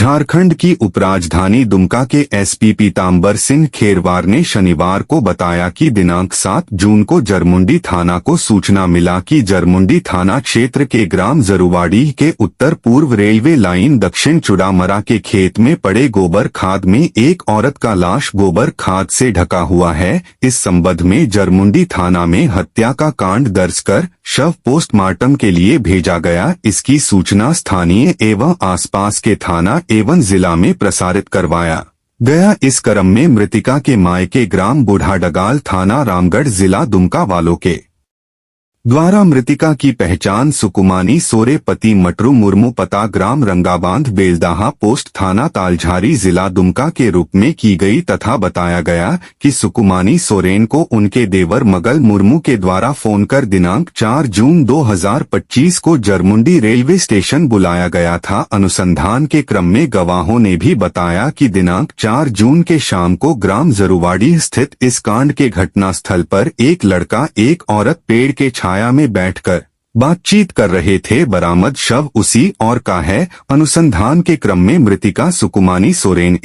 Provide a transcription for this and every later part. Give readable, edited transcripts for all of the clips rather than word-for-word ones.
झारखंड की उपराजधानी दुमका के एसपी पीताम्बर सिंह खेरवार ने शनिवार को बताया कि दिनांक 7 जून को जरमुंडी थाना को सूचना मिला कि जरमुंडी थाना क्षेत्र के ग्राम जरुवाड़ी के उत्तर पूर्व रेलवे लाइन दक्षिण चुड़ामरा के खेत में पड़े गोबर खाद में एक औरत का लाश गोबर खाद से ढका हुआ है। इस संबंध में जरमुंडी थाना में हत्या का कांड दर्ज कर शव पोस्टमार्टम के लिए भेजा गया। इसकी सूचना स्थानीय एवं आसपास के थाना एवं जिला में प्रसारित करवाया गया। इस क्रम में मृतिका के मायके ग्राम बूढ़ाडगाल थाना रामगढ़ जिला दुमका वालों के द्वारा मृतिका की पहचान सुकुमानी सोरे पति मटरू मुर्मू पता ग्राम रंगाबांध बेलदाहा पोस्ट थाना तालझारी जिला दुमका के रूप में की गई तथा बताया गया कि सुकुमानी सोरेन को उनके देवर मगल मुर्मू के द्वारा फोन कर दिनांक 4 जून 2025 को जरमुंडी रेलवे स्टेशन बुलाया गया था। अनुसंधान के क्रम में गवाहों ने भी बताया कि दिनांक 4 जून के शाम को ग्राम जरुवाड़ी स्थित इस कांड के घटना स्थल पर एक लड़का एक औरत पेड़ के छाया में बैठकर बातचीत कर रहे थे। बरामद शव उसी और का है। अनुसंधान के क्रम में मृतिका सुकुमानी सोरेन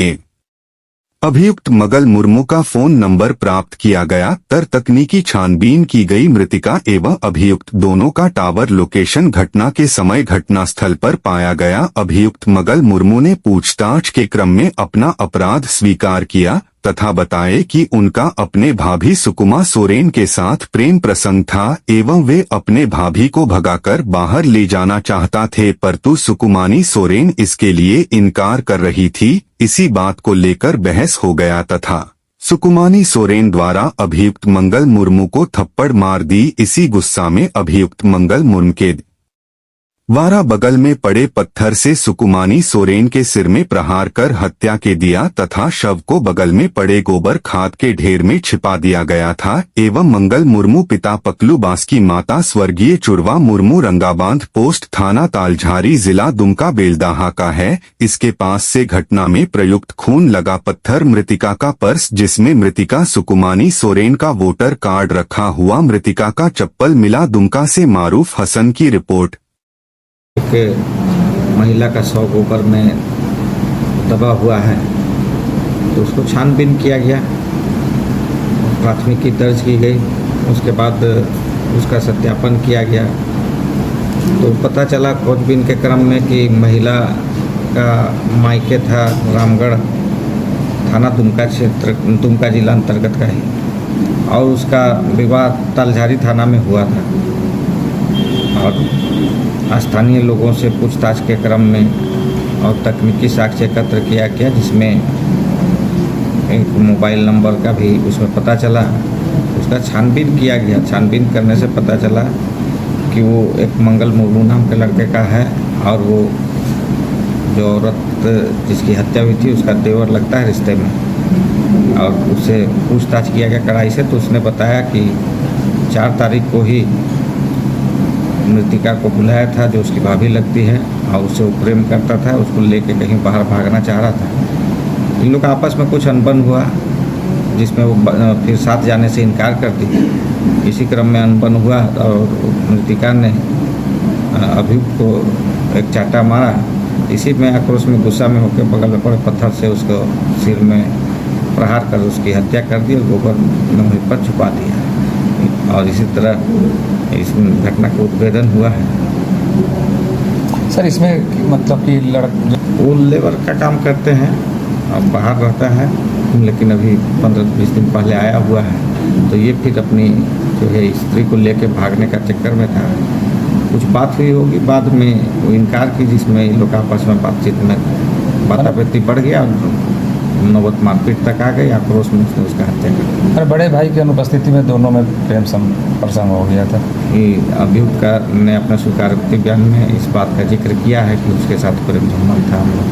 अभियुक्त मगल मुर्मू का फोन नंबर प्राप्त किया गया। तकनीकी छानबीन की गई। मृतिका एवं अभियुक्त दोनों का टावर लोकेशन घटना के समय घटना स्थल पर पाया गया। अभियुक्त मगल मुर्मू ने पूछताछ के क्रम में अपना अपराध स्वीकार किया तथा बताए कि उनका अपने भाभी सुकुमा सोरेन के साथ प्रेम प्रसंग था एवं वे अपने भाभी को भगाकर बाहर ले जाना चाहता थे, परंतु सुकुमानी सोरेन इसके लिए इनकार कर रही थी। इसी बात को लेकर बहस हो गया तथा सुकुमानी सोरेन द्वारा अभियुक्त मंगल मुर्मू को थप्पड़ मार दी। इसी गुस्सा में अभियुक्त मंगल मुर्मू के द्वारा बगल में पड़े पत्थर से सुकुमानी सोरेन के सिर में प्रहार कर हत्या के दिया तथा शव को बगल में पड़े गोबर खाद के ढेर में छिपा दिया गया था। एवं मंगल मुर्मू पिता पकलू बास की माता स्वर्गीय चुरवा मुर्मू रंगाबांध पोस्ट थाना तालझारी जिला दुमका बेलदाहा का है। इसके पास से घटना में प्रयुक्त खून लगा पत्थर, मृतिका का पर्स जिसमें मृतिका सुकुमानी सोरेन का वोटर कार्ड रखा हुआ, मृतिका का चप्पल मिला। दुमका से मारूफ हसन की रिपोर्ट। एक महिला का शव गोबर में दबा हुआ है तो उसको छानबीन किया गया, प्राथमिकी दर्ज की गई। उसके बाद उसका सत्यापन किया गया तो पता चला खोजबीन के क्रम में कि महिला का मायके था रामगढ़ थाना दुमका क्षेत्र दुमका जिला अंतर्गत का ही और उसका विवाह तालझारी थाना में हुआ था। और स्थानीय लोगों से पूछताछ के क्रम में और तकनीकी साक्ष्य एकत्र किया गया जिसमें एक मोबाइल नंबर का भी उसमें पता चला। उसका छानबीन किया गया। छानबीन करने से पता चला कि वो एक मंगल मुर्मू नाम के लड़के का है और वो जो औरत जिसकी हत्या हुई थी उसका देवर लगता है रिश्ते में। और उससे पूछताछ किया गया कड़ाई से तो उसने बताया कि 4 तारीख को ही मृतिका को बुलाया था जो उसकी भाभी लगती है और उससे वो प्रेम करता था, उसको लेके कहीं बाहर भागना चाह रहा था। इन लोग आपस में कुछ अनबन हुआ जिसमें वो फिर साथ जाने से इनकार कर दी। इसी क्रम में अनबन हुआ और मृतिका ने अभियुक्त को एक चाटा मारा। इसी में आक्रोश में गुस्सा में होकर बगल में पड़े पत्थर से उसको सिर में प्रहार कर उसकी हत्या कर दी और गोबर में पर छुपा दिया। और इसी तरह इस घटना का उद्भेदन हुआ है। सर इसमें मतलब कि वो लेबर का काम करते हैं और बाहर रहता है लेकिन अभी 15-20 दिन पहले आया हुआ है। तो ये फिर अपनी जो है स्त्री को लेके भागने का चक्कर में था। कुछ बात हुई होगी बाद में वो इनकार की जिसमें इन लोग आपस में बातचीत में बाताबाती बढ़ गया और नौबत मारपीट तक आ गई। आक्रोश में उसने उसका हत्या कर दी। और बड़े भाई की अनुपस्थिति में दोनों में प्रेम प्रसंग हो गया था। ये अभियुक्त ने अपने स्वीकारोक्ति बयान में इस बात का जिक्र किया है कि उसके साथ प्रेम संबंध था हम लोग।